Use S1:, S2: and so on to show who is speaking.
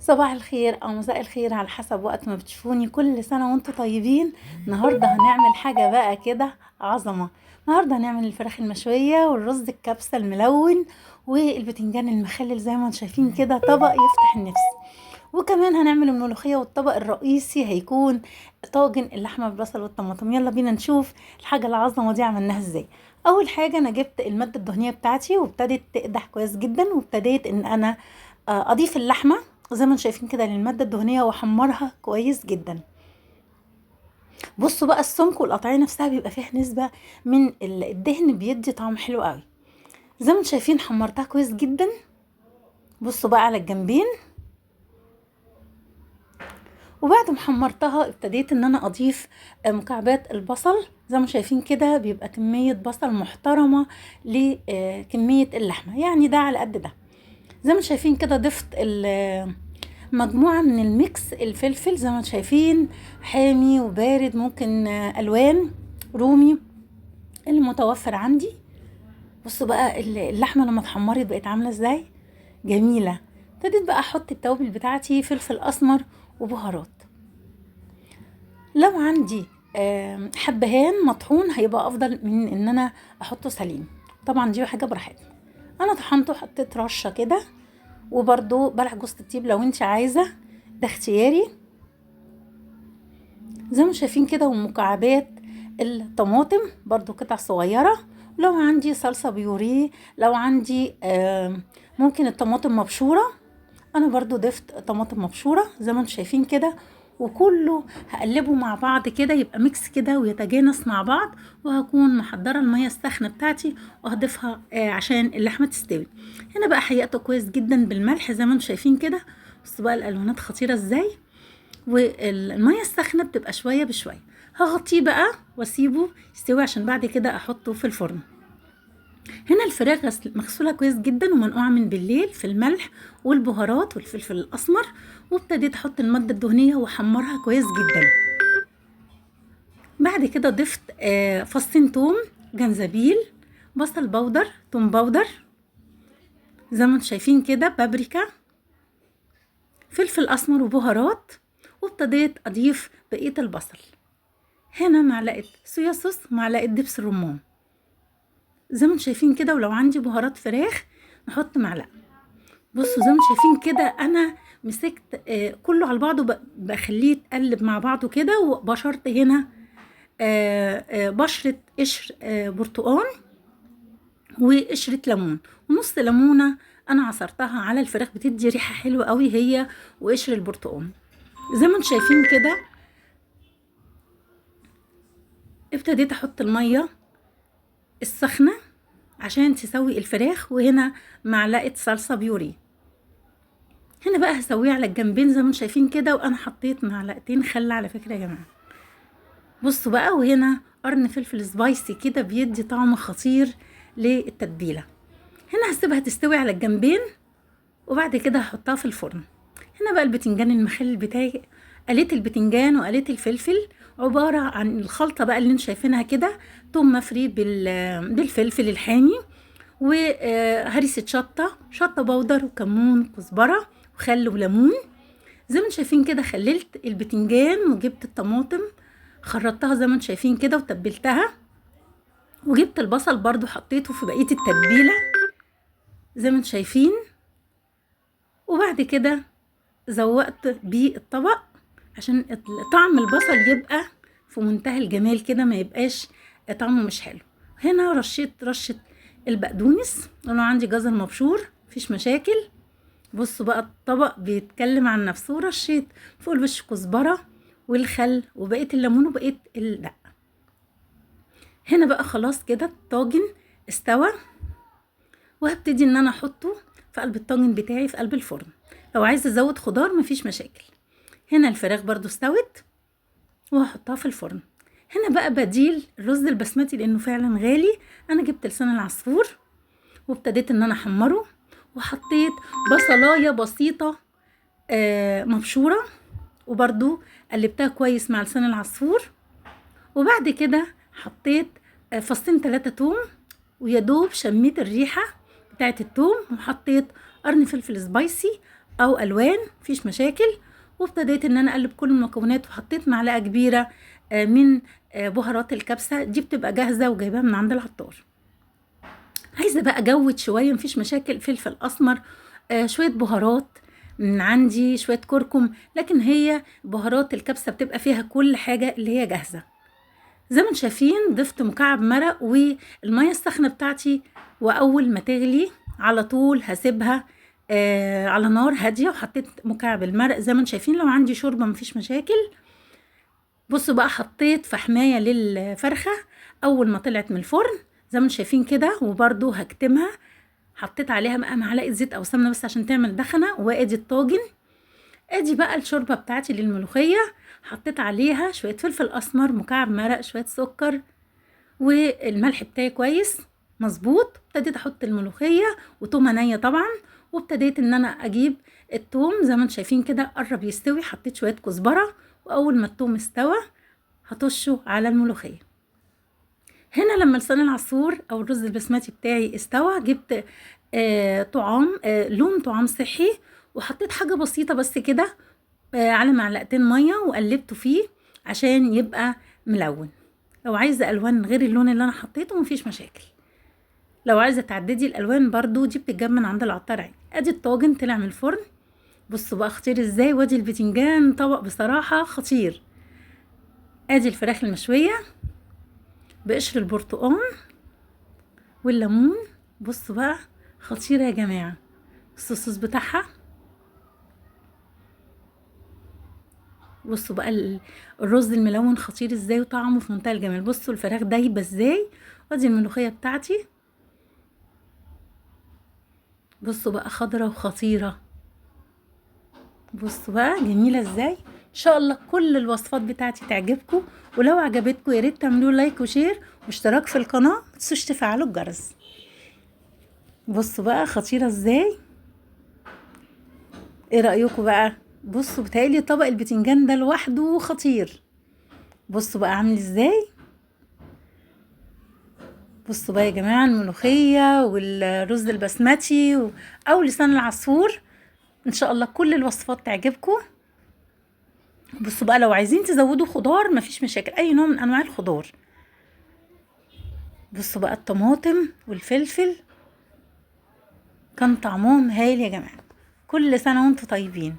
S1: صباح الخير او مساء الخير على حسب وقت ما بتشوفوني. كل سنة وانتم طيبين. النهاردة هنعمل حاجة بقى كده عظمة. النهاردة هنعمل الفراخ المشوية والرز الكبسة الملون والبتنجان المخلل زي ما انتم شايفين كده، طبق يفتح النفس. وكمان هنعمل الملوخية، والطبق الرئيسي هيكون طاجن اللحمة بالبصل والطماطم. يلا بينا نشوف الحاجة العظمة دي عملناها ازاي. اول حاجة انا جبت المادة الدهنية بتاعتي وابتدت تقدح كويس جدا، وابتديت ان انا اضيف اللحمة زي ما انتم شايفين كده للمادة الدهنية واحمرها كويس جدا. بصوا بقى السمك والقطعية نفسها بيبقى فيها نسبة من الدهن، بيدي طعم حلو قوي. زي ما انتم شايفين حمرتها كويس جدا. بصوا بقى على الجنبين. وبعد ما حمرتها ابتديت ان انا اضيف مكعبات البصل. زي ما شايفين كده بيبقى كمية بصل محترمة لكمية اللحمة، يعني ده على قد ده. زي ما شايفين كده ضفت مجموعة من الميكس الفلفل، زي ما شايفين حامي وبارد، ممكن الوان رومي اللي متوفر عندي. بصوا بقى اللحمة لما اتحمرت بقت عاملة ازاي، جميلة. ابتديت بقى احط التوابل بتاعتي، فلفل اسمر وبهارات. لو عندي حبهان مطحون هيبقى افضل من ان انا احطه سليم، طبعا دي حاجه براحتنا. انا طحنته حطيت رشه كده، وبرده بلح جوز الطيب لو انت عايزه، ده اختياري. زي ما شايفين كده، ومكعبات الطماطم برضو قطع صغيره. لو عندي صلصه بيوريه، لو عندي ممكن الطماطم مبشوره، انا برضو ضفت طماطم مبشوره زي ما انتم شايفين كده. وكله هقلبه مع بعض كده يبقى ميكس كده ويتجانس مع بعض. وهكون محضره الميه السخنه بتاعتي وهضيفها عشان اللحمه تستوي. هنا بقى حيقته كويس جدا بالملح زي ما انتم شايفين كده. بصوا بقى الالوانات خطيره ازاي. والميه السخنه بتبقى شويه بشويه. هغطيه بقى واسيبه يستوي عشان بعد كده احطه في الفرن. هنا الفراخ مغسولة كويس جدا ومنقوعة من بالليل في الملح والبهارات والفلفل الأسمر. وابتديت أحط المادة الدهنية وأحمرها كويس جدا. بعد كده ضفت فصين توم، جنزبيل، بصل بودر، توم بودر، زي ما انتم شايفين كده، بابريكا، فلفل أسمر وبهارات. وابتديت أضيف بقية البصل. هنا معلقة صويا صوص، معلقة دبس الرمان، زي ما انتم شايفين كده. ولو عندي بهارات فراخ نحط معلقة. بصوا زي ما شايفين كده انا مسكت كله على بعضه، بخليه يتقلب مع بعضه كده. وبشرت هنا بشرة قشر برتقان وقشرة ليمون ونص ليمونة انا عصرتها على الفراخ، بتدي ريحة حلوة قوي هي وقشر البرتقان. زي ما انتم شايفين كده ابتديت احط المية السخنة عشان تسوي الفراخ. وهنا معلقة صلصة بيوري. هنا بقى هسويه على الجنبين زي ما انتم شايفين كده. وانا حطيت معلقتين خل على فكرة يا جماعة. بصوا بقى، وهنا قرن فلفل سبايسي كده بيدي طعم خطير للتتبيلة. هنا هسيبها تستوي على الجنبين وبعد كده هحطها في الفرن. هنا بقى البتنجان المخلل بتاعي، قليت البتنجان وقليت الفلفل، عبارة عن الخلطة بقى اللي انتم شايفينها كده. توم مفري بالفلفل الحامي، وهريسة شطة بودر وكمون كزبرة وخل وليمون. زي ما انتم شايفين كده خللت البتنجان وجبت الطماطم خرطتها زي ما انتم شايفين كده وتبلتها. وجبت البصل برضو حطيته في بقية التتبيلة زي ما انتم شايفين. وبعد كده زوقت بيه الطبق عشان طعم البصل يبقى في منتهى الجمال كده، ما يبقاش طعمه مش حلو. هنا رشيت رشة البقدونس، ولو عندي جزر مبشور مفيش مشاكل. بصوا بقى الطبق بيتكلم عن نفسه. ورشيت فوق الوش كزبرة والخل وبقية الليمون وبقية الدقة. هنا بقى خلاص كده الطاجن استوى، وهبتدي ان انا احطه في قلب الطاجن بتاعي في قلب الفرن. لو عايزه ازود خضار مفيش مشاكل. هنا الفراخ برضو استوت وهحطها في الفرن. هنا بقى بديل الرز البسمتي لانه فعلا غالي. انا جبت لسان العصفور وابتديت ان انا احمره، وحطيت بصلايه بسيطه مبشوره، وبرضو قلبتها كويس مع لسان العصفور. وبعد كده حطيت فصين 3 توم، ويدوب شميت الريحة بتاعت التوم. وحطيت قرن فلفل سبايسي او الوان مفيش مشاكل. وابتديت ان انا اقلب كل المكونات، وحطيت معلقه كبيره من بهارات الكبسه، دي بتبقى جاهزه وجايباها من عند العطار. عايزه بقى اجود شويه مفيش مشاكل، فلفل اسمر، شويه بهارات من عندي، شويه كركم، لكن هي بهارات الكبسه بتبقى فيها كل حاجه اللي هي جاهزه. زي ما انتم شايفين ضفت مكعب مرق والميه السخنه بتاعتي، واول ما تغلي على طول هسيبها على نار هاديه، وحطيت مكعب المرق زي ما انتم شايفين. لو عندي شوربه مفيش مشاكل. بصوا بقى حطيت فحمايه للفرخه اول ما طلعت من الفرن زي ما انتم شايفين كده، وبرده هكتمها. حطيت عليها بقى معلقه زيت او سمنه بس عشان تعمل دخنه، وادي الطاجن. ادي بقى الشوربه بتاعتي للملوخيه، حطيت عليها شويه فلفل اسمر، مكعب مرق، شويه سكر، والملح بتاعي كويس مظبوط. ابتديت احط الملوخيه وتومه نيه طبعا، وابتديت ان انا اجيب التوم زي ما انتم شايفين كده قرب يستوي. حطيت شويه كزبره، واول ما التوم استوى هطشه على الملوخيه. هنا لما لسان العصفور او الرز البسمتي بتاعي استوى، جبت طعام لون طعام صحي، وحطيت حاجه بسيطه بس كده على معلقتين ميه، وقلبته فيه عشان يبقى ملون. لو عايزه الوان غير اللون اللي انا حطيته مفيش مشاكل. لو عايزه تعددي الالوان برضو دي بتتجاب من عند العطار عادي. ادي الطاجن طلع من الفرن، بصوا بقى خطير ازاي. وادي البتنجان طبق بصراحه خطير. ادي الفراخ المشويه بقشر البرتقال والليمون، بصوا بقى خطيره يا جماعه. الصوص بتاعها، بصوا بقى الرز الملون خطير ازاي، وطعمه في منتهى الجمال. بصوا الفراخ دايبه ازاي. وادي الملوخيه بتاعتي، بصوا بقى خضره وخطيره. بصوا بقى جميله ازاي. ان شاء الله كل الوصفات بتاعتي تعجبكم، ولو عجبتكم يا ريت تعملوا لايك وشير واشتراك في القناه، ما تنسوش تفعلوا الجرس. بصوا بقى خطيره ازاي. ايه رايكم بقى؟ بصوا بتهيألي طبق البتنجان ده لوحده خطير. بصوا بقى عامل ازاي. بصوا بقى يا جماعه الملوخيه والرز البسمتي او لسان العصفور. ان شاء الله كل الوصفات تعجبكم. بصوا بقى لو عايزين تزودوا خضار مفيش مشاكل، اي نوع من انواع الخضار. بصوا بقى الطماطم والفلفل كان طعمهم هايل يا جماعه. كل سنه وانتم طيبين.